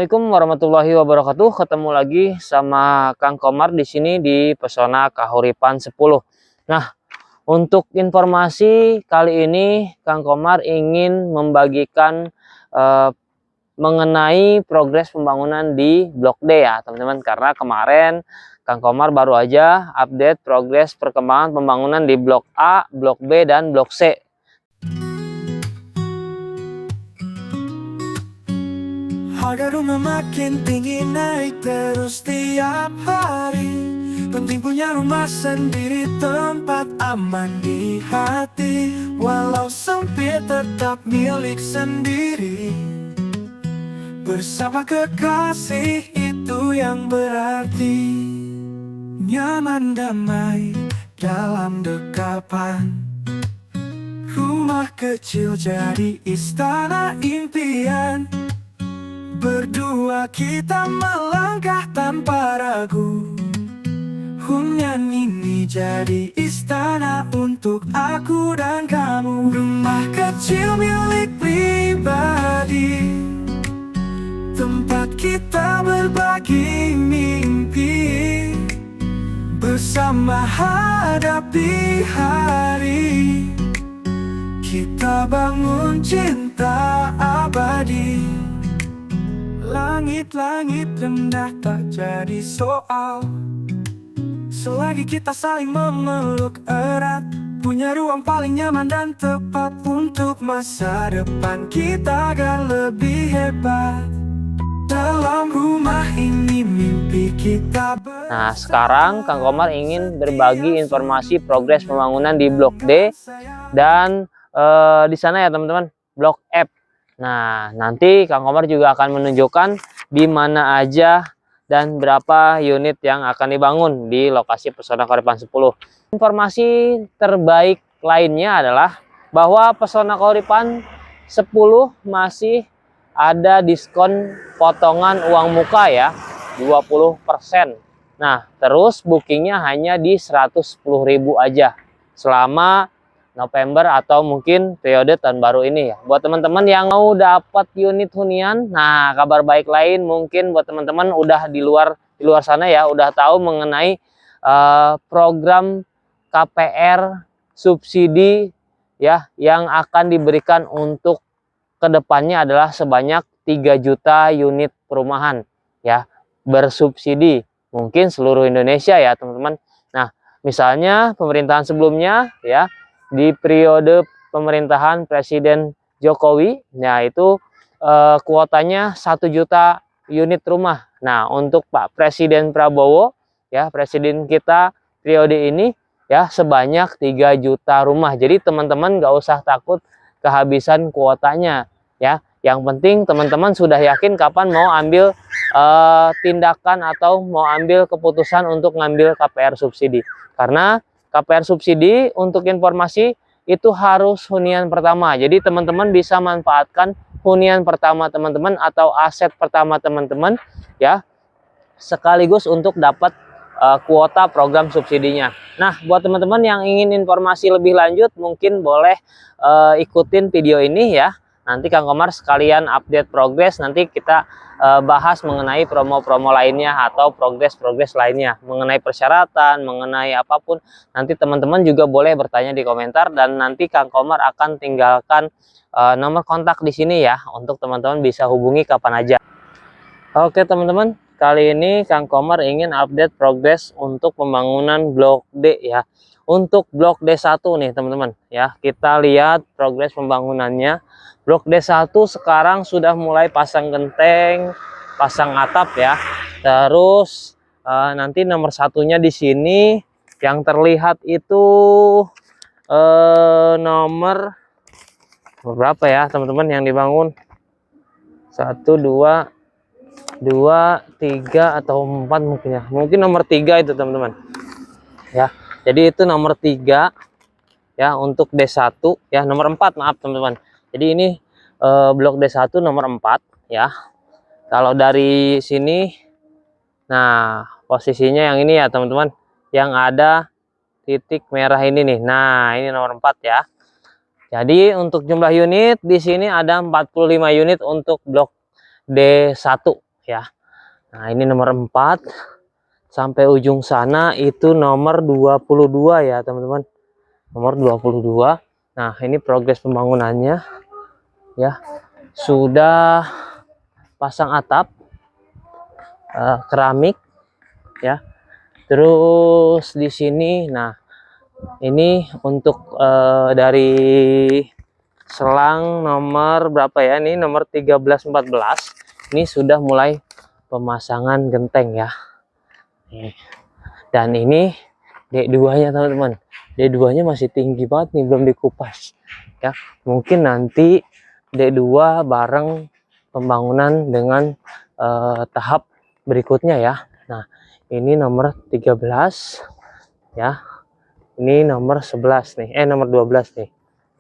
Assalamualaikum warahmatullahi wabarakatuh. Ketemu lagi sama Kang Komar di sini di Pesona Kahuripan 10. Nah, untuk informasi kali ini Kang Komar ingin membagikan mengenai progres pembangunan di Blok D ya, teman-teman. Karena kemarin Kang Komar baru aja update progres perkembangan pembangunan di Blok A, Blok B, dan Blok C. Harga rumah makin tinggi, naik terus tiap hari. Penting punya rumah sendiri, tempat aman di hati. Walau sempit tetap milik sendiri. Bersama kekasih itu yang berarti. Nyaman damai dalam dekapan. Rumah kecil jadi istana impian. Berdua kita melangkah tanpa ragu. Hunian ini jadi istana untuk aku dan kamu. Rumah kecil milik pribadi, tempat kita berbagi mimpi. Bersama hadapi hari, kita bangun cinta abadi. Langit-langit rendah tak jadi soal, selagi kita saling memeluk erat. Punya ruang paling nyaman dan tepat untuk masa depan kita agar lebih hebat. Dalam rumah ini mimpi kita bersama. Nah, sekarang Kang Komar ingin berbagi informasi progres pembangunan di Blok D dan di sana ya teman-teman, Blok F. Nah, nanti Kang Komar juga akan menunjukkan di mana aja dan berapa unit yang akan dibangun di lokasi Pesona Kahuripan 10. Informasi terbaik lainnya adalah bahwa Pesona Kahuripan 10 masih ada diskon potongan uang muka ya, 20%. Nah, terus bookingnya hanya di 110.000 aja selama November atau mungkin periode tahun baru ini ya. Buat teman-teman yang mau dapat unit hunian, nah kabar baik lain mungkin buat teman-teman udah di luar sana ya, udah tahu mengenai program KPR subsidi ya yang akan diberikan untuk kedepannya adalah sebanyak 3 juta unit perumahan ya, bersubsidi mungkin seluruh Indonesia ya teman-teman. Nah, misalnya pemerintahan sebelumnya ya, di periode pemerintahan Presiden Jokowi, nah itu kuotanya 1 juta unit rumah. Nah, untuk Pak Presiden Prabowo ya, presiden kita periode ini ya, sebanyak 3 juta rumah. Jadi teman-teman nggak usah takut kehabisan kuotanya ya. Yang penting teman-teman sudah yakin kapan mau ambil tindakan atau mau ambil keputusan untuk ngambil KPR subsidi. Karena KPR subsidi untuk informasi itu harus hunian pertama. Jadi teman-teman bisa manfaatkan hunian pertama teman-teman atau aset pertama teman-teman ya, sekaligus untuk dapat kuota program subsidinya. Nah, buat teman-teman yang ingin informasi lebih lanjut mungkin boleh ikutin video ini ya. Nanti Kang Komar sekalian update progres, nanti kita bahas mengenai promo-promo lainnya atau progres-progres lainnya, mengenai persyaratan, mengenai apapun. Nanti teman-teman juga boleh bertanya di komentar dan nanti Kang Komar akan tinggalkan nomor kontak di sini ya, untuk teman-teman bisa hubungi kapan aja. Oke teman-teman, kali ini Kang Komar ingin update progres untuk pembangunan Blok D ya. Untuk Blok D1 nih teman-teman ya, kita lihat progres pembangunannya. Blok D1 sekarang sudah mulai pasang genteng, pasang atap ya. Terus nanti nomor satunya di sini yang terlihat itu nomor berapa ya teman-teman yang dibangun? 1, 2, 3 atau 4 mungkin ya. Mungkin nomor 3 itu teman-teman. Ya. Jadi itu nomor 3 ya untuk D1 ya, nomor 4 maaf teman-teman. Jadi ini Blok D1 nomor 4 ya. Kalau dari sini, nah posisinya yang ini ya teman-teman, yang ada titik merah ini nih. Nah, ini nomor 4 ya. Jadi untuk jumlah unit di sini ada 45 unit untuk Blok D1 ya. Nah, ini nomor 4 sampai ujung sana itu nomor 22 ya, teman-teman. Nomor 22. Nah, ini progres pembangunannya ya. Sudah pasang atap keramik ya. Terus di sini, nah ini untuk dari selang nomor berapa ya? Ini nomor 13 14. Ini sudah mulai pemasangan genteng ya. Dan ini D2-nya teman-teman. D2-nya masih tinggi banget nih, belum dikupas. Ya, mungkin nanti D2 bareng pembangunan dengan tahap berikutnya ya. Nah, ini nomor 13 ya. Ini nomor 11 nih. Nomor 12 nih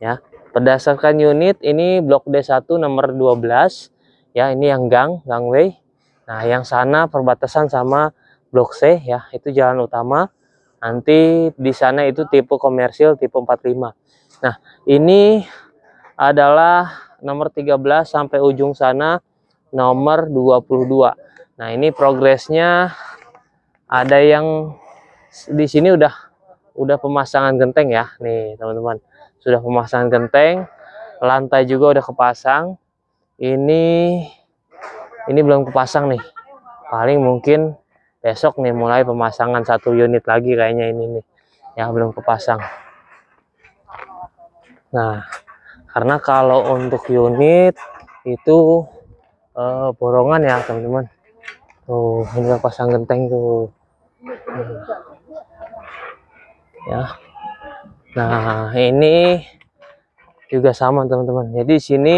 ya. Berdasarkan unit ini blok D1 nomor 12 ya, ini yang gangway. Nah, yang sana perbatasan sama blok C ya, itu jalan utama. Nanti di sana itu tipe komersil tipe 45. Nah, ini adalah nomor 13 sampai ujung sana nomor 22. Nah, ini progresnya ada yang di sini udah pemasangan genteng ya. Nih, teman-teman. Sudah pemasangan genteng, lantai juga udah kepasang. Ini belum kepasang nih. Paling mungkin besok nih mulai pemasangan 1 unit lagi kayaknya ini nih. Ya, belum kepasang. Nah, karena kalau untuk unit itu borongan ya, teman-teman. Tuh, ini udah pasang genteng tuh. Ya. Nah, ini juga sama, teman-teman. Jadi di sini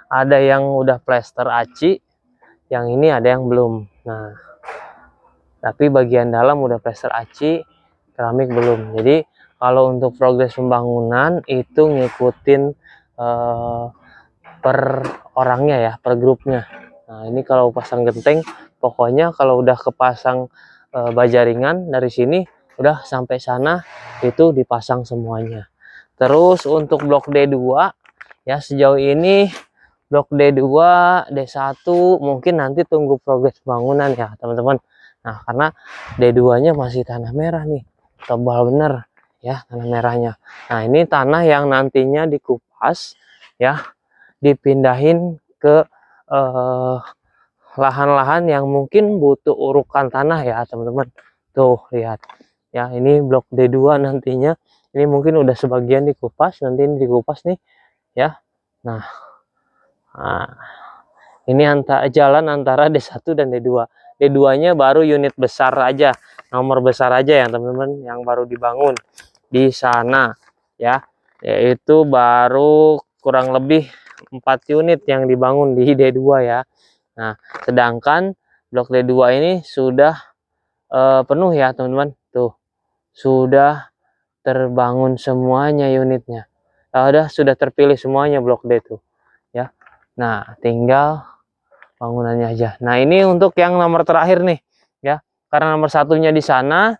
ada yang udah plester aci, yang ini ada yang belum. Nah, tapi bagian dalam udah plester aci, keramik belum. Jadi kalau untuk progres pembangunan itu ngikutin per orangnya ya, per grupnya. Nah, ini kalau pasang genteng, pokoknya kalau udah kepasang bajaringan dari sini udah sampai sana itu dipasang semuanya. Terus untuk blok D2 ya, sejauh ini blok D2, D1 mungkin nanti tunggu progres bangunan ya, teman-teman. Nah, karena D2-nya masih tanah merah nih, tebal bener ya tanah merahnya. Nah, ini tanah yang nantinya dikupas ya, dipindahin ke lahan-lahan yang mungkin butuh urukan tanah ya, teman-teman. Tuh, lihat ya, ini blok D2 nantinya ini mungkin udah sebagian dikupas, nanti ini dikupas nih ya. Nah, ini jalan antara D1 dan D2. D2-nya baru unit besar aja, nomor besar aja ya, teman-teman, yang baru dibangun di sana ya. Yaitu baru kurang lebih 4 unit yang dibangun di D2 ya. Nah, sedangkan blok D2 ini sudah penuh ya, teman-teman. Tuh, sudah terbangun semuanya unitnya. Sudah terpilih semuanya blok D tuh ya. Nah, tinggal bangunannya aja. Nah, ini untuk yang nomor terakhir nih ya. Karena nomor satunya di sana,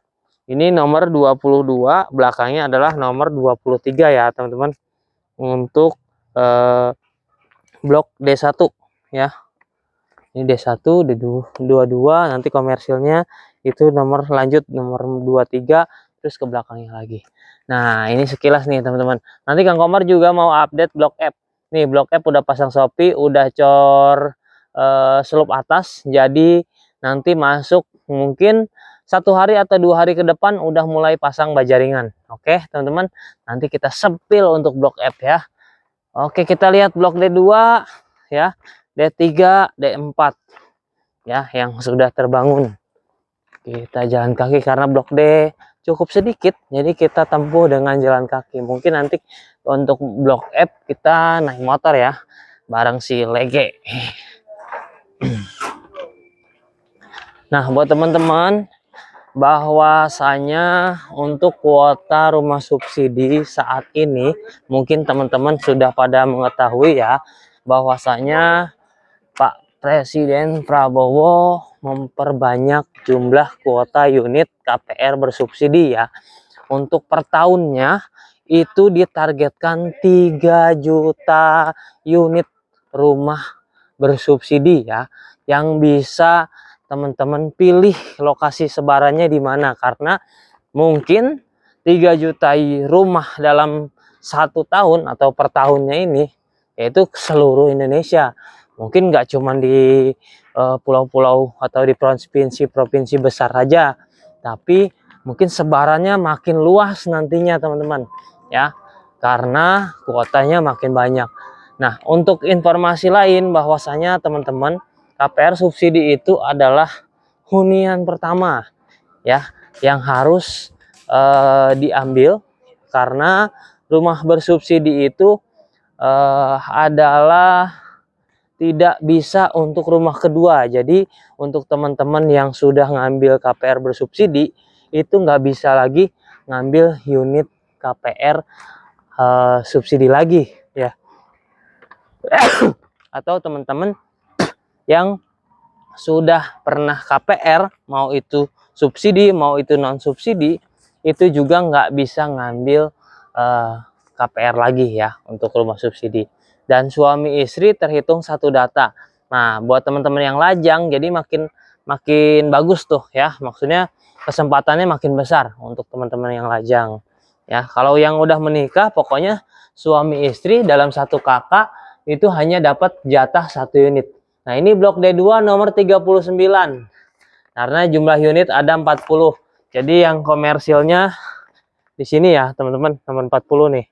ini nomor 22, belakangnya adalah nomor 23 ya, teman-teman. Untuk blok D1 ya. Ini D1, D22, nanti komersilnya itu nomor lanjut nomor 23 terus ke belakangnya lagi. Nah, ini sekilas nih, teman-teman. Nanti Kang Komar juga mau update blok F. Nih, blok F udah pasang sopi, udah cor selup atas, jadi nanti masuk mungkin 1 hari atau 2 hari ke depan udah mulai pasang bajaringan. Oke, teman-teman, nanti kita sepil untuk blok F ya. Oke, kita lihat blok D2 ya, D3, D4 ya, yang sudah terbangun. Kita jalan kaki karena blok D cukup sedikit, jadi kita tempuh dengan jalan kaki. Mungkin nanti untuk blok F kita naik motor ya, bareng si Lege. Nah, buat teman-teman, bahwasanya untuk kuota rumah subsidi saat ini mungkin teman-teman sudah pada mengetahui ya, bahwasanya Pak Presiden Prabowo memperbanyak jumlah kuota unit KPR bersubsidi ya. Untuk per tahunnya itu ditargetkan 3 juta unit rumah bersubsidi ya, yang bisa teman-teman pilih lokasi sebarannya di mana, karena mungkin 3 juta rumah dalam 1 tahun atau per tahunnya ini yaitu seluruh Indonesia. Mungkin nggak cuma di pulau-pulau atau di provinsi-provinsi besar saja, tapi mungkin sebarannya makin luas nantinya teman-teman ya, karena kuotanya makin banyak. Nah, untuk informasi lain bahwasanya teman-teman, KPR subsidi itu adalah hunian pertama ya yang harus diambil, karena rumah bersubsidi itu adalah tidak bisa untuk rumah kedua. Jadi untuk teman-teman yang sudah ngambil KPR bersubsidi itu nggak bisa lagi ngambil unit KPR subsidi lagi ya. Atau teman-teman yang sudah pernah KPR, mau itu subsidi mau itu non subsidi, itu juga nggak bisa ngambil KPR lagi ya untuk rumah subsidi. Dan suami istri terhitung satu data. Nah, buat teman-teman yang lajang jadi makin bagus tuh ya, maksudnya kesempatannya makin besar untuk teman-teman yang lajang ya. Kalau yang udah menikah, pokoknya suami istri dalam satu kakak itu hanya dapat jatah 1 unit. Nah, ini blok D2 nomor 39. Karena jumlah unit ada 40. Jadi yang komersilnya di sini ya, teman-teman, nomor 40 nih.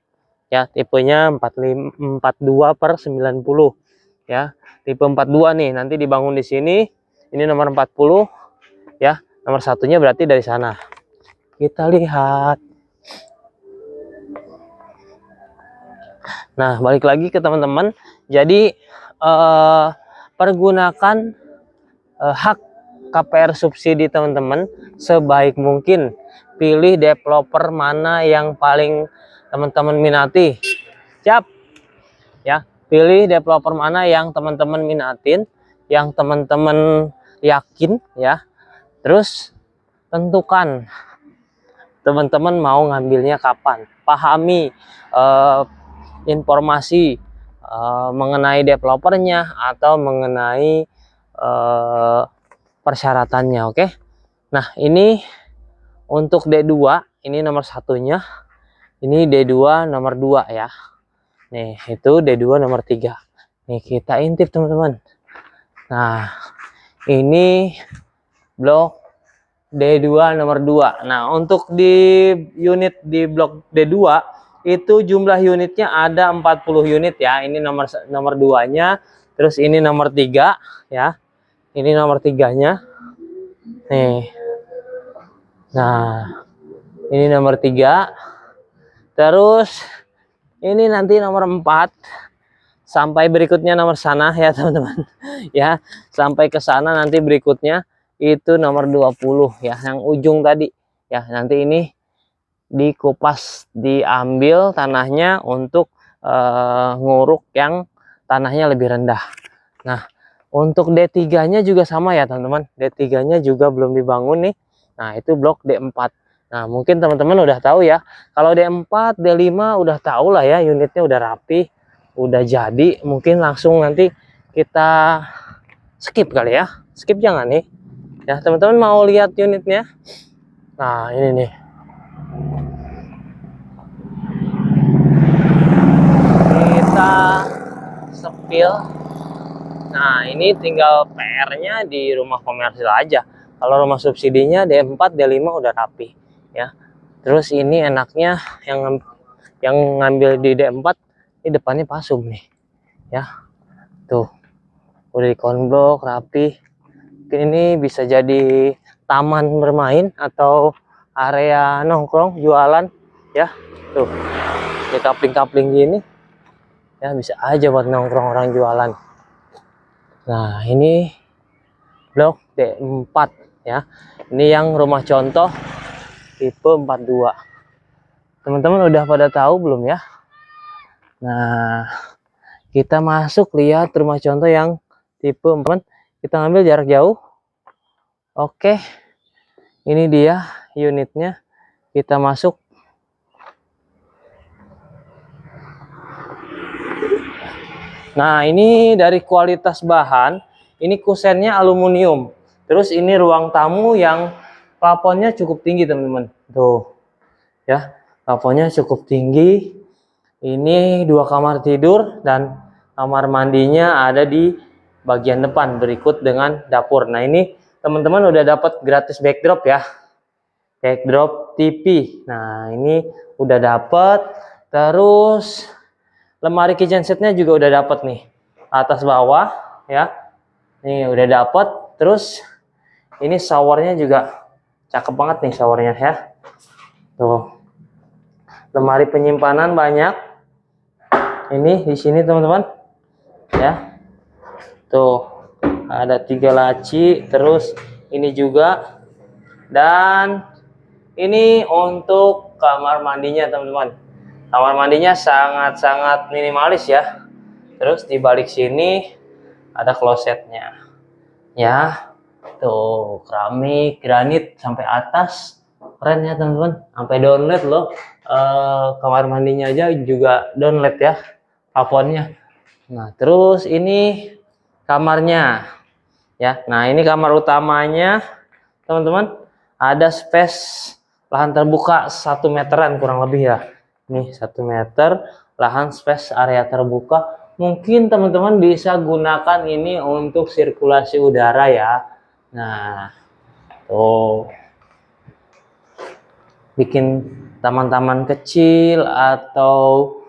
Ya, tipenya 42/90 ya. Tipe 42 nih, nanti dibangun di sini. Ini nomor 40 ya. Nomor satunya berarti dari sana. Kita lihat. Nah, balik lagi ke teman-teman. Jadi pergunakan hak KPR subsidi teman-teman sebaik mungkin. Pilih developer mana yang paling teman-teman minati. Siap ya, pilih developer mana yang teman-teman minatin, yang teman-teman yakin ya. Terus tentukan teman-teman mau ngambilnya kapan. Pahami informasi mengenai developernya atau mengenai persyaratannya. Oke. Nah, ini untuk D2 ini nomor satunya, ini D2 nomor 2 ya. Nih, itu D2 nomor 3. Nih, kita intip teman-teman. Nah, ini blok D2 nomor 2. Nah, untuk di unit di blok D2 itu jumlah unitnya ada 40 unit ya. Ini nomor 2-nya, terus ini nomor 3 ya. Ini nomor 3-nya. Nih. Nah, ini nomor 3. Terus ini nanti nomor 4 sampai berikutnya nomor sana ya teman-teman. Ya, sampai ke sana nanti berikutnya itu nomor 20 ya, yang ujung tadi. Ya, nanti ini dikupas, diambil tanahnya untuk nguruk yang tanahnya lebih rendah. Nah, untuk D3-nya juga sama ya teman-teman. D3-nya juga belum dibangun nih. Nah, itu blok D4. Nah, mungkin teman-teman udah tahu ya. Kalau D4, D5 udah tahu lah ya, unitnya udah rapi, udah jadi. Mungkin langsung nanti kita skip kali ya. Skip jangan nih. Ya, teman-teman mau lihat unitnya. Nah, ini nih. Kita sepil. Nah, ini tinggal PR-nya di rumah komersil aja. Kalau rumah subsidinya D4, D5 udah rapi ya. Terus ini enaknya yang ngambil di D4, ini depannya pasum nih. Ya. Tuh. Udah dikonblok rapi. Ini bisa jadi taman bermain atau area nongkrong jualan ya. Tuh. Di kapling-kapling gini. Ya, bisa aja buat nongkrong orang jualan. Nah, ini blok D4 ya. Ini yang rumah contoh tipe 42. Teman-teman udah pada tahu belum ya? Nah, kita masuk lihat rumah contoh yang tipe 4. Kita ngambil jarak jauh. Oke. Ini dia unitnya. Kita masuk. Nah, ini dari kualitas bahan, ini kusennya aluminium. Terus ini ruang tamu yang plafonnya cukup tinggi, teman-teman. Tuh, ya, plafonnya cukup tinggi. Ini 2 kamar tidur dan kamar mandinya ada di bagian depan berikut dengan dapur. Nah, ini teman-teman udah dapat gratis backdrop ya. Backdrop TV. Nah, ini udah dapat. Terus lemari kitchen setnya juga udah dapat nih, atas bawah ya, ini udah dapat. Terus ini showernya juga cakep banget nih showernya ya, tuh lemari penyimpanan banyak ini di sini teman-teman ya, tuh ada 3 laci. Terus ini juga, dan ini untuk kamar mandinya teman-teman. Kamar mandinya sangat-sangat minimalis ya. Terus di balik sini ada klosetnya. Ya, tuh keramik, granit sampai atas. Keren ya teman-teman. Sampai downlight loh. Kamar mandinya aja juga downlight ya. Plafonnya. Nah, terus ini kamarnya. Ya, nah ini kamar utamanya teman-teman. Ada space lahan terbuka 1 meteran kurang lebih ya. Nih 1 meter lahan space area terbuka. Mungkin teman-teman bisa gunakan ini untuk sirkulasi udara ya. Nah, tuh bikin taman-taman kecil atau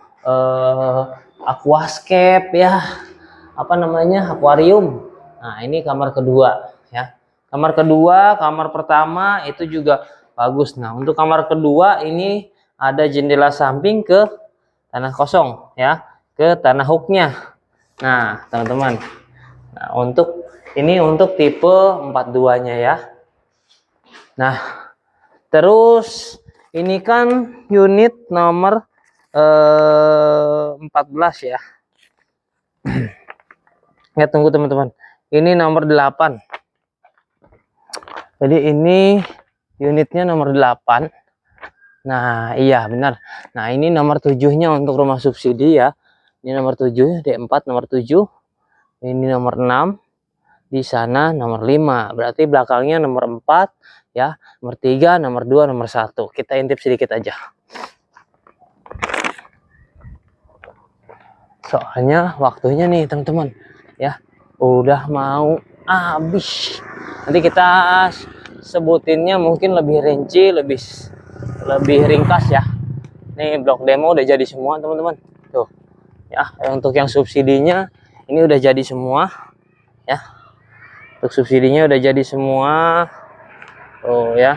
aquascape ya, apa namanya, akuarium. Nah, ini kamar kedua ya. Kamar kedua, kamar pertama itu juga bagus. Nah, untuk kamar kedua ini ada jendela samping ke tanah kosong ya, ke tanah hooknya. Nah, teman-teman. Nah, untuk ini untuk tipe 42-nya ya. Nah, terus ini kan unit nomor 14 ya. Ya, tunggu teman-teman. Ini nomor 8. Jadi ini unitnya nomor 8. Nah, iya benar. Nah, ini nomor 7-nya untuk rumah subsidi ya. Ini nomor 7, D4 nomor 7. Ini nomor 6. Di sana nomor 5. Berarti belakangnya nomor 4 ya. Nomor 3, nomor 2, nomor 1. Kita intip sedikit aja. Soalnya waktunya nih, teman-teman, ya. Udah mau habis. Nanti kita sebutinnya mungkin lebih rinci, lebih ringkas ya. Nih blok demo udah jadi semua teman-teman. Tuh ya, untuk yang subsidinya ini udah jadi semua ya. Untuk subsidinya udah jadi semua. Tuh ya.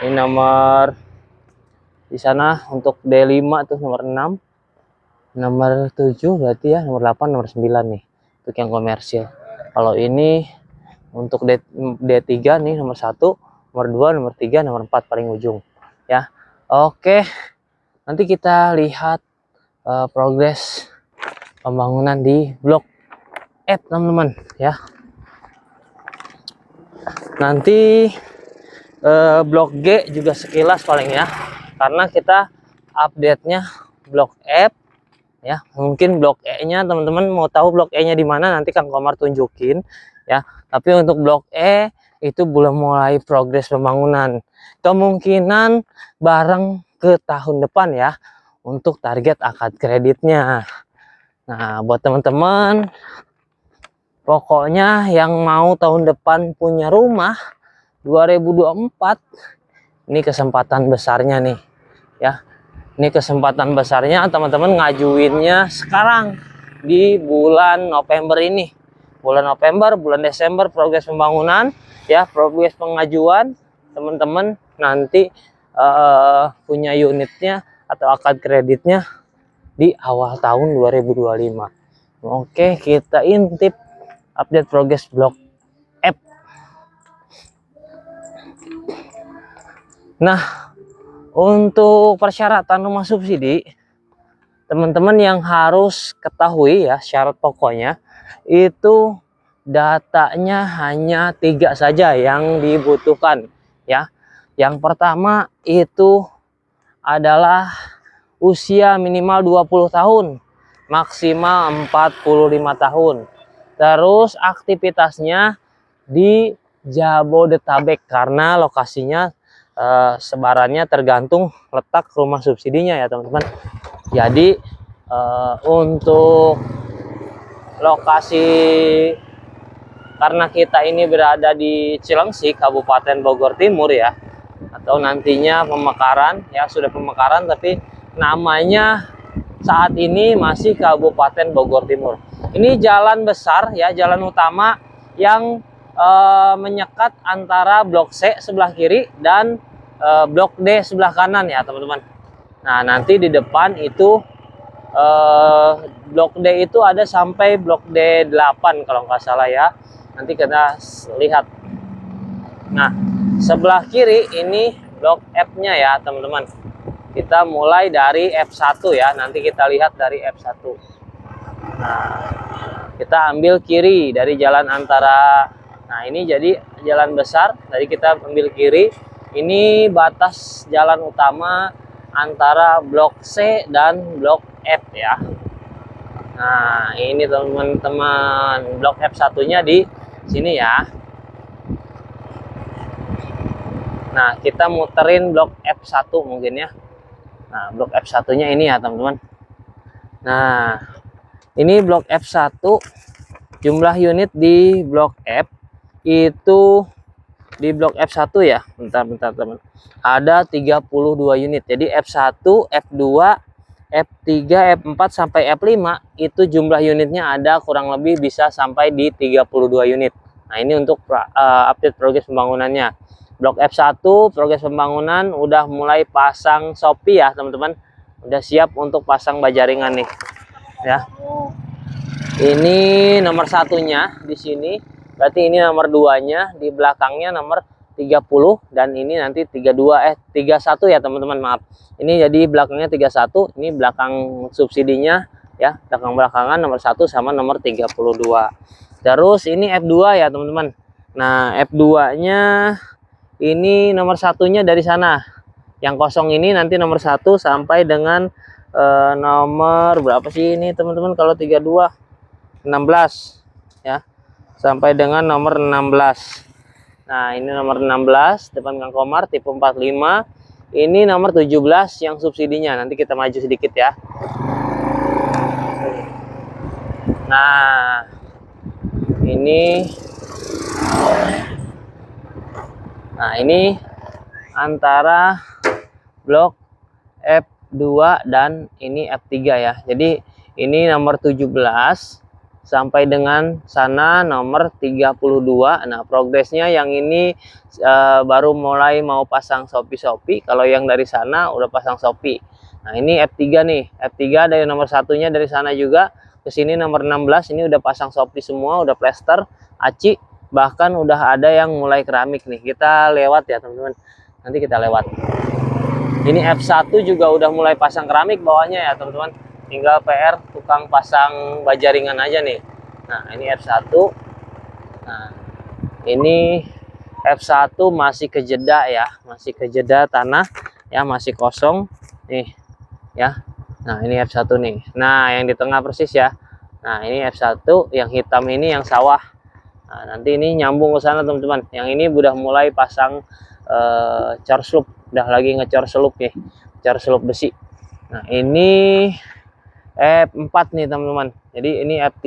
Ini nomor di sana untuk D5 tuh nomor 6. Nomor 7 berarti ya, nomor 8, nomor 9 nih untuk yang komersil. Kalau ini untuk D3 nih nomor 1, nomor 2, nomor 3, nomor 4 paling ujung ya. Oke, nanti kita lihat progres pembangunan di blok F teman-teman ya. Nanti blok G juga sekilas paling ya, karena kita update-nya blok F ya. Mungkin blok E-nya teman-teman mau tahu blok E-nya di mana, nanti Kang Komar tunjukin ya. Tapi untuk blok E itu belum mulai progres pembangunan. Kemungkinan bareng ke tahun depan ya untuk target akad kreditnya. Nah, buat teman-teman pokoknya yang mau tahun depan punya rumah 2024, ini kesempatan besarnya nih ya. Ini kesempatan besarnya teman-teman ngajuinnya sekarang di bulan November ini. Bulan November, bulan Desember progres pembangunan ya, progres pengajuan teman-teman nanti punya unitnya atau akad kreditnya di awal tahun 2025. Oke, kita intip update progres blok F. Nah, untuk persyaratan rumah subsidi, teman-teman yang harus ketahui ya syarat pokoknya itu datanya hanya 3 saja yang dibutuhkan ya. Yang pertama itu adalah usia minimal 20 tahun. maksimal 45 tahun. Terus aktivitasnya di Jabodetabek karena lokasinya sebarannya tergantung letak rumah subsidinya ya teman-teman. Jadi untuk lokasi, karena kita ini berada di Cilengsi, Kabupaten Bogor Timur ya, atau nantinya pemekaran ya, sudah pemekaran tapi namanya saat ini masih Kabupaten Bogor Timur. Ini jalan besar ya, jalan utama yang menyekat antara Blok C sebelah kiri dan Blok D sebelah kanan ya teman-teman. Nah nanti di depan itu Blok D itu ada sampai Blok D8 kalau nggak salah ya. Nanti kita lihat. Nah sebelah kiri ini Blok F-nya ya teman-teman. Kita mulai dari F1 ya. Nanti kita lihat dari F1. Nah kita ambil kiri dari jalan antara. Nah ini jadi jalan besar. Dari kita ambil kiri. Ini batas jalan utama antara Blok C dan Blok F ya. Nah ini teman-teman, Blok F1-nya di sini ya. Nah kita muterin Blok F1 mungkin ya. Nah Blok F1-nya ini ya teman-teman. Nah ini Blok F1, jumlah unit di Blok F itu di Blok F1 ya. Bentar teman. Ada 32 unit. Jadi F1, F2, F3, F4 sampai F5 itu jumlah unitnya ada kurang lebih bisa sampai di 32 unit. Nah, ini untuk update progres pembangunannya. Blok F1 progres pembangunan udah mulai pasang Shopee ya, teman-teman. Udah siap untuk pasang bajaringan nih. Ya. Ini nomor satunya di sini. Berarti ini nomor 2-nya, di belakangnya nomor 30 dan ini nanti 31 ya teman-teman, maaf. Ini jadi belakangnya 31, ini belakang subsidinya ya, belakang-belakangan nomor 1 sama nomor 32. Terus ini F2 ya teman-teman. Nah, F2-nya ini nomor satunya dari sana. Yang kosong ini nanti nomor 1 sampai dengan nomor berapa sih ini teman-teman kalau 32? 16 ya. Sampai dengan nomor 16. Nah, ini nomor 16 depan Kang Komar tipe 45. Ini nomor 17 yang subsidinya. Nanti kita maju sedikit ya. Nah, ini antara Blok F2 dan ini F3 ya. Jadi ini nomor 17 sampai dengan sana nomor 32. Nah progresnya yang ini baru mulai mau pasang Shopee. Kalau yang dari sana udah pasang Shopee. Nah ini F3 nih. F3 dari nomor satunya dari sana juga ke sini nomor 16 ini udah pasang Shopee semua, udah plester, aci, bahkan udah ada yang mulai keramik nih. Kita lewat ya teman-teman. Nanti kita lewat. Ini F1 juga udah mulai pasang keramik bawahnya ya teman-teman. Tinggal PR tukang pasang bajaringan aja nih. Nah ini F1. Nah ini F1 masih kejeda ya, masih kejeda tanah ya, masih kosong nih ya. Nah ini F1 nih. Nah yang di tengah persis ya. Nah ini F1 yang hitam ini yang sawah. Nah nanti ini nyambung ke sana teman-teman. Yang ini udah mulai pasang cor slup, udah lagi ngecor slup nih, cor slup besi. Nah ini F4 nih teman-teman. Jadi ini F3,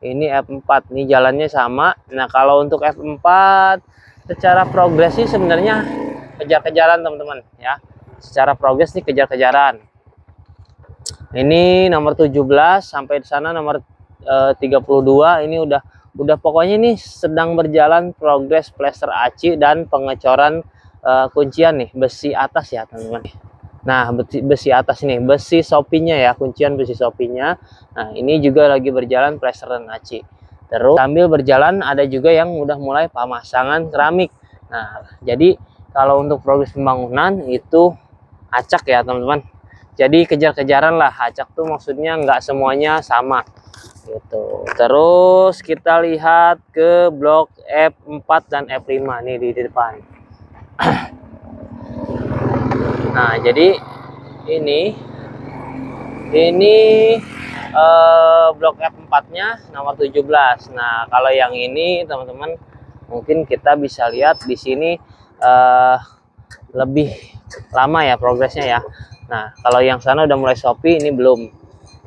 ini F4. Nih jalannya sama. Nah kalau untuk F4 secara progres sih sebenarnya kejar-kejaran teman-teman ya. Secara progres nih kejar-kejaran. Ini nomor 17 sampai di sana nomor 32. Ini udah pokoknya nih sedang berjalan progres plester aci dan pengecoran kuncian nih besi atas ya teman-teman. Nah besi atas ini besi Shopee-nya ya, kuncian besi Shopee-nya. Nah ini juga lagi berjalan plester dan aci. Terus sambil berjalan ada juga yang udah mulai pemasangan keramik. Nah jadi kalau untuk progres pembangunan itu acak ya teman-teman. Jadi kejar-kejaran lah, acak tuh maksudnya nggak semuanya sama gitu. Terus kita lihat ke blok F4 dan F5 nih di depan. Nah jadi ini Ini blok F4-nya nomor 17. Nah, kalau yang ini teman-teman mungkin kita bisa lihat di sini lebih lama ya progresnya ya. Nah, kalau yang sana udah mulai Shopee, ini belum.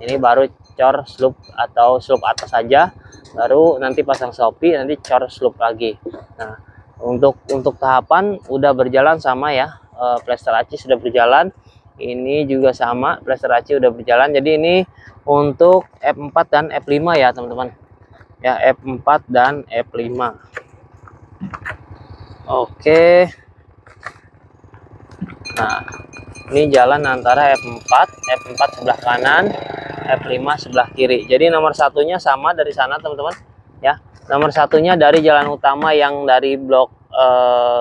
Ini baru cor slope atau slope atas saja, baru nanti pasang Shopee, nanti cor slope lagi. Nah, untuk tahapan udah berjalan sama ya. Plester aci sudah berjalan. Ini juga sama, plester aci udah berjalan. Jadi ini untuk F4 dan F5 ya, teman-teman. Ya, F4 dan F5. Oke. Nah, ini jalan antara F4 sebelah kanan, F5 sebelah kiri. Jadi nomor satunya sama dari sana, teman-teman. Ya, nomor satunya dari jalan utama yang dari blok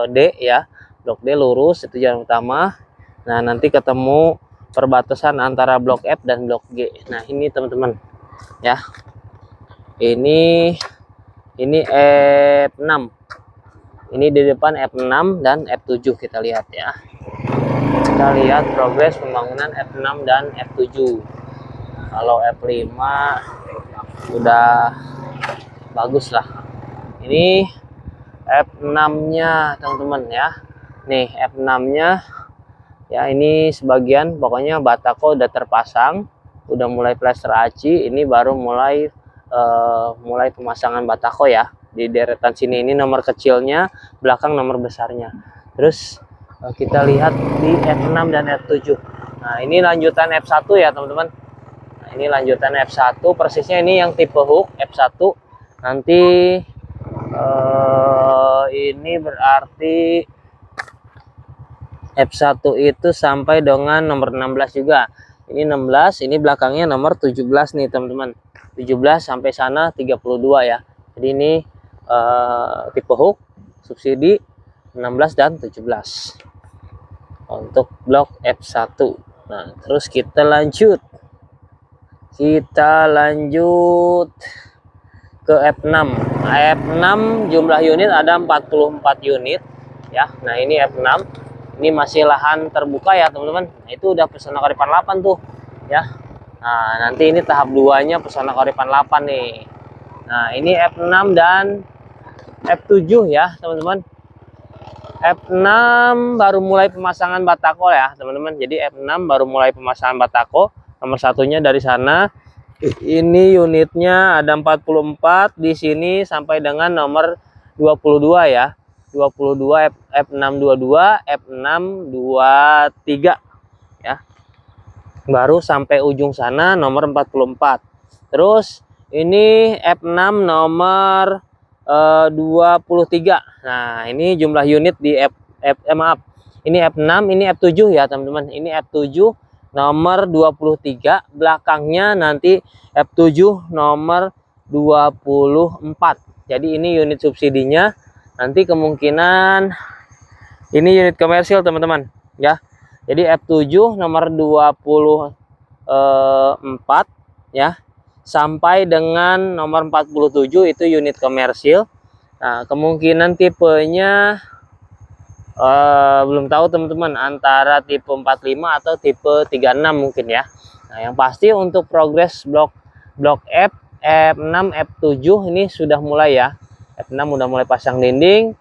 D ya. Blok D lurus itu jalan utama. Nah, nanti ketemu perbatasan antara blok F dan blok G. Nah, ini teman-teman. Ya. Ini F6. Ini di depan F6 dan F7 kita lihat ya. Kita lihat progres pembangunan F6 dan F7. Kalau F5 udah bagus lah. Ini F6-nya teman-teman ya. Nih F6-nya ya, ini sebagian pokoknya batako udah terpasang, udah mulai plester aci. Ini baru mulai pemasangan batako ya. Di deretan sini ini nomor kecilnya, belakang nomor besarnya. Terus kita lihat di F6 dan F7. Nah, ini lanjutan F1 ya, teman-teman. Nah, ini lanjutan F1, persisnya ini yang tipe hook F1. Nanti ini berarti F1 itu sampai dengan nomor 16 juga. Ini 16, ini belakangnya nomor 17 nih, teman-teman. 17 sampai sana 32 ya. Jadi ini tipe hook subsidi 16 dan 17 untuk blok F1. Nah, terus kita lanjut ke F6. F6 jumlah unit ada 44 unit ya. Nah, ini F6, ini masih lahan terbuka ya, teman-teman. Nah, itu udah pesona Karipan 8 tuh ya. Nah, nanti ini tahap 2-nya pesona Karipan 8 nih. Nah, ini F6 dan F7 ya, teman-teman. F6 baru mulai pemasangan batako ya, teman-teman. Jadi F6 baru mulai pemasangan batako. Nomor satunya dari sana. Ini unitnya ada 44 di sini sampai dengan nomor 22 ya. 22 F622, F623 ya. Baru sampai ujung sana nomor 44. Terus ini F6 nomor 23. Nah, ini jumlah unit di maaf. Ini F6, ini F7 ya, teman-teman. Ini F7 nomor 23, belakangnya nanti F7 nomor 24. Jadi ini unit subsidinya. Nanti kemungkinan ini unit komersil, teman-teman, ya. Jadi F7 nomor 24 ya, sampai dengan nomor 47 itu unit komersil. Nah, kemungkinan tipenya belum tahu, teman-teman, antara tipe 45 atau tipe 36 mungkin ya. Nah, yang pasti untuk progres blok F, F6, F7 ini sudah mulai ya. F6 udah mulai pasang dinding,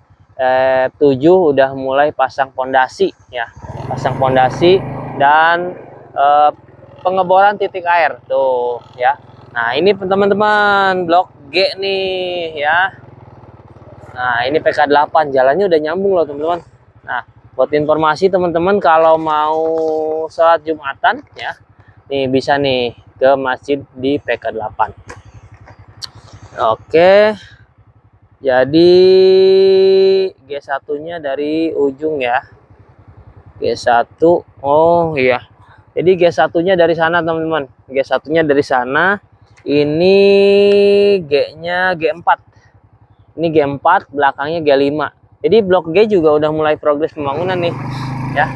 F7 udah mulai pasang pondasi ya. Pasang pondasi dan pengeboran titik air tuh ya. Nah, ini teman-teman blok G nih ya. Nah, ini PK8, jalannya udah nyambung loh, teman-teman. Nah, buat informasi teman-teman, kalau mau sholat Jumatan ya, nih bisa nih ke masjid di PK8. Oke. Jadi G1-nya dari ujung ya. G1. Oh iya. Jadi G1-nya dari sana, teman-teman. G1-nya dari sana. Ini G-nya G4. Ini G4, belakangnya G5. Jadi blok G juga udah mulai progres pembangunan nih. Ya.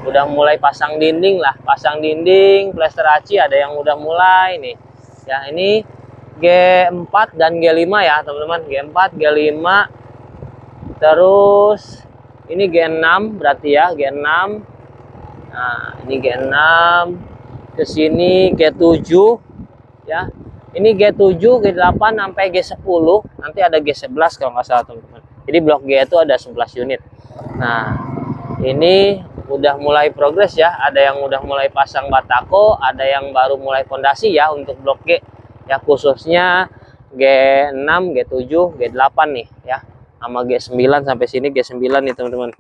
Udah mulai pasang dinding lah, pasang dinding, plester aci ada yang udah mulai nih. Ya, ini G4 dan G5 ya, teman-teman. G4, G5. Terus ini G6 berarti ya, G6. Nah, ini G6. ke sini G7 ya. Ini G7, G8 sampai G10, nanti ada G11 kalau nggak salah teman-teman. Jadi blok G itu ada 11 unit. Nah, ini udah mulai progres ya, ada yang udah mulai pasang batako, ada yang baru mulai fondasi ya untuk blok G. Ya khususnya G6, G7, G8 nih ya. Sama G9 sampai sini G9 nih teman-teman.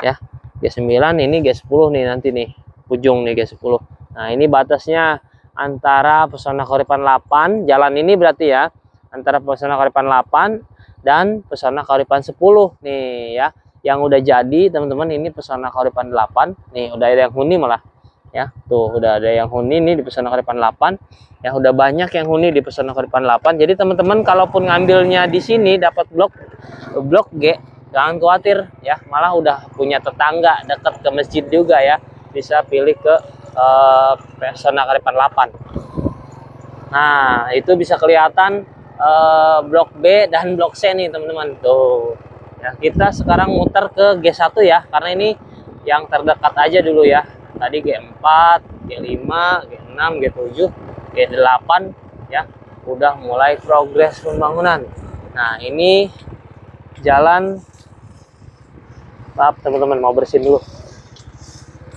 Ya. G9 ini G10 nih nanti nih, ujung nih G10. Nah, ini batasnya antara Pesona Kauripan 8, jalan ini berarti ya, antara Pesona Kauripan 8 dan Pesona Kauripan 10 nih ya. Yang udah jadi teman-teman ini Pesona Kauripan 8 nih, udah ada yang huni malah ya. Tuh udah ada yang huni nih di Pesona Kauripan 8 ya, udah banyak yang huni di Pesona Kauripan 8. Jadi teman-teman kalaupun ngambilnya di sini dapat blok G, jangan khawatir ya, malah udah punya tetangga dekat ke masjid juga ya, bisa pilih ke Pesona Kauripan 8. Nah, itu bisa kelihatan blok B dan blok C nih teman-teman. Tuh. Ya, kita sekarang muter ke G1 ya, karena ini yang terdekat aja dulu ya. Tadi G4, G5, G6, G7, G8 ya. Udah mulai progres pembangunan. Nah, ini jalan, maaf teman-teman mau bersihin dulu.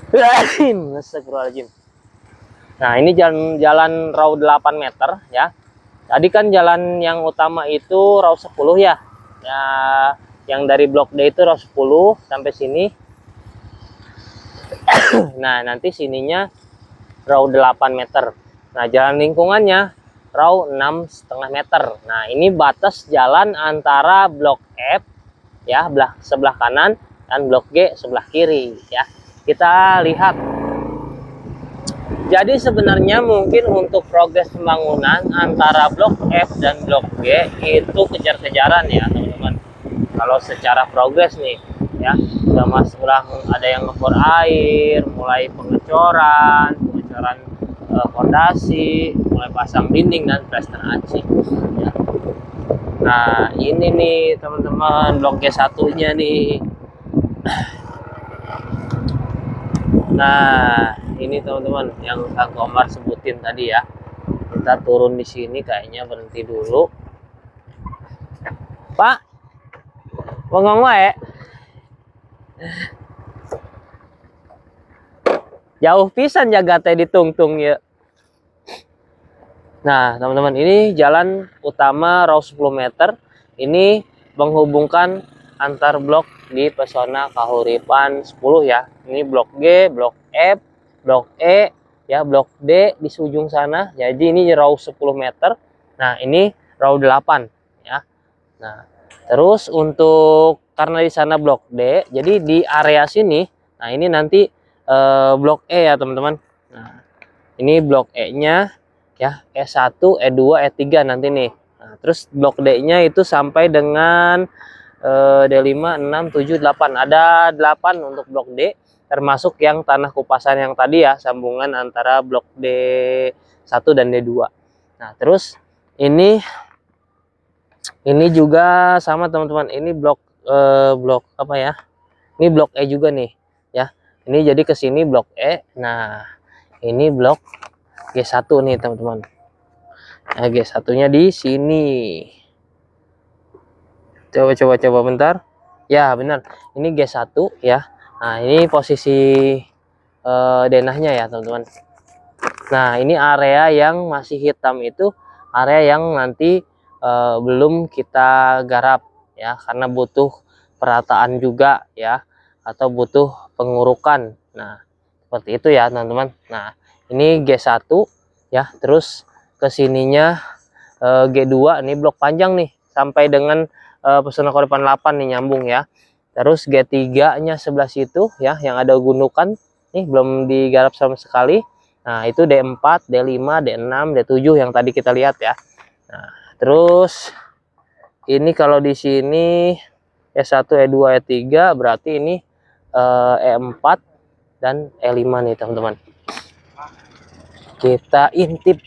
Astagfirullahaladzim. Nah, ini jalan raw 8 meter ya. Tadi kan jalan yang utama itu raw 10 ya. Ya, yang dari blok D itu raw 10 sampai sini. Nah, nanti sininya raw 8 meter. Nah, jalan lingkungannya raw 6,5 meter. Nah, ini batas jalan antara blok F ya, sebelah kanan, dan blok G sebelah kiri ya. Kita lihat. Jadi sebenarnya mungkin untuk progres pembangunan antara blok F dan blok G itu kejar-kejaran ya teman-teman. Kalau secara progres nih ya, sama sebelah ada yang ngebor air, mulai pengecoran fondasi, mulai pasang dinding dan plester aci ya. Nah, ini nih teman-teman blok G1-nya nih. Nah, ini teman-teman yang Kang Komar sebutin tadi ya. Kita turun di sini, kayaknya berhenti dulu. Pak, bengong wae. Jauh pisan jaga teh ditungtung ya. Nah, teman-teman, ini jalan utama raw 10 meter. Ini menghubungkan antar blok di Pesona Kauripan 10 ya. Ini blok G, blok F, blok E, ya blok D di ujung sana. Jadi ini raw 10 meter. Nah, ini raw 8 ya. Nah, terus untuk karena di sana blok D, jadi di area sini, nah ini nanti blok E ya, teman-teman. Nah, ini blok E-nya ya, E1, E2, E3 nanti nih. Nah, terus blok D-nya itu sampai dengan D5, 6, 7, 8. Ada 8 untuk blok D, termasuk yang tanah kupasan yang tadi ya, sambungan antara blok D1 dan D2. Nah, terus ini juga sama teman-teman. Ini blok apa ya? Ini blok E juga nih ya. Ini jadi ke sini blok E. Nah, ini blok G1 nih teman-teman. Nah, G1-nya di sini. Coba bentar. Ya, benar. Ini G1 ya. Nah, ini posisi denahnya ya, teman-teman. Nah, ini area yang masih hitam itu area yang nanti belum kita garap ya, karena butuh perataan juga ya, atau butuh pengurukan. Nah, seperti itu ya, teman-teman. Nah, ini G1 ya, terus kesininya G2, ini blok panjang nih sampai dengan Pesona Kauripan 8 nih, nyambung ya. Terus G3-nya sebelah situ ya, yang ada gundukan nih, belum digarap sama sekali. Nah, itu D4, D5, D6, D7 yang tadi kita lihat ya. Nah, terus ini kalau di sini E1, E2, E3, berarti ini E4 dan E5 nih, teman-teman. Kita intip.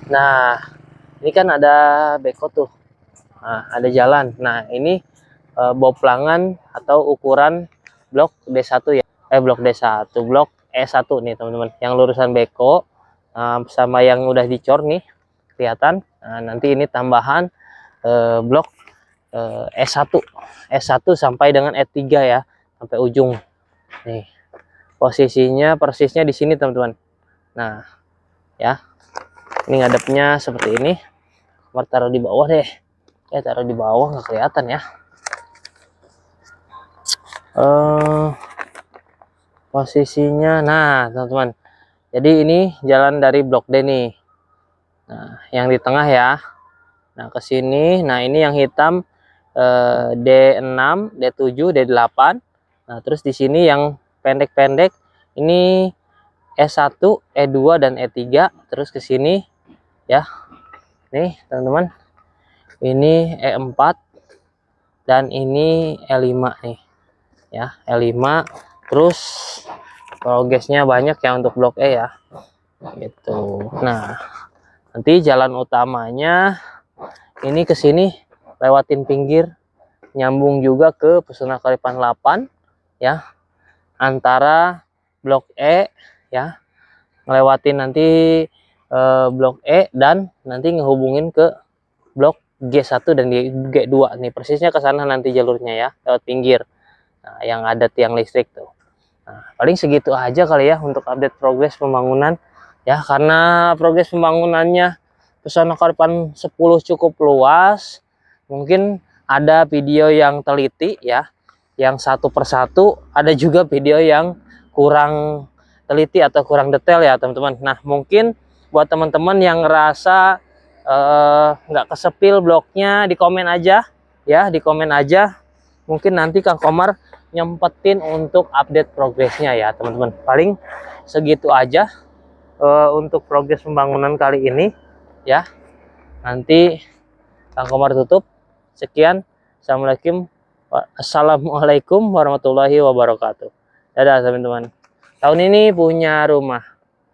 Nah, ini kan ada beko tuh. Nah, ada jalan. Nah, ini boplangan atau ukuran blok D1 ya. Blok D1, blok E1 nih teman-teman. Yang lurusan beko sama yang udah dicor nih kelihatan. Nah, nanti ini tambahan blok E1 sampai dengan E3 ya, sampai ujung nih. Posisinya persisnya di sini teman-teman. Nah ya, ini ngadepnya seperti ini. Taruh di bawah deh ya, taruh di bawah nggak kelihatan ya. Posisinya, nah teman-teman, jadi ini jalan dari blok D nih. Nah yang di tengah ya. Nah ke sini, nah ini yang hitam D6, D7, D8. Nah terus di sini yang pendek-pendek ini E1, E2 dan E3. Terus ke sini ya. Nih teman-teman, ini E4 dan ini E5 nih ya, E5. Terus progresnya banyak ya untuk blok E ya gitu. Nah nanti jalan utamanya ini ke sini lewatin pinggir, nyambung juga ke Pesona Karipan 8 ya, antara blok E ya, ngelewatin nanti blok E dan nanti ngehubungin ke blok G1 dan G2 nih, persisnya ke sana nanti jalurnya ya, lewat pinggir. Nah, yang ada tiang listrik tuh. Nah, paling segitu aja kali ya untuk update progres pembangunan ya, karena progres pembangunannya Pesona Karipan 10 cukup luas. Mungkin ada video yang teliti ya, yang satu persatu, ada juga video yang kurang teliti atau kurang detail ya teman-teman. Nah mungkin buat teman-teman yang ngerasa nggak kesepil bloknya, di komen aja ya, di komen aja. Mungkin nanti Kang Komar nyempetin untuk update progresnya ya teman-teman. Paling segitu aja untuk progres pembangunan kali ini ya. Nanti Kang Komar tutup. Sekian, assalamualaikum warahmatullahi wabarakatuh. Dadah teman-teman. Tahun ini punya rumah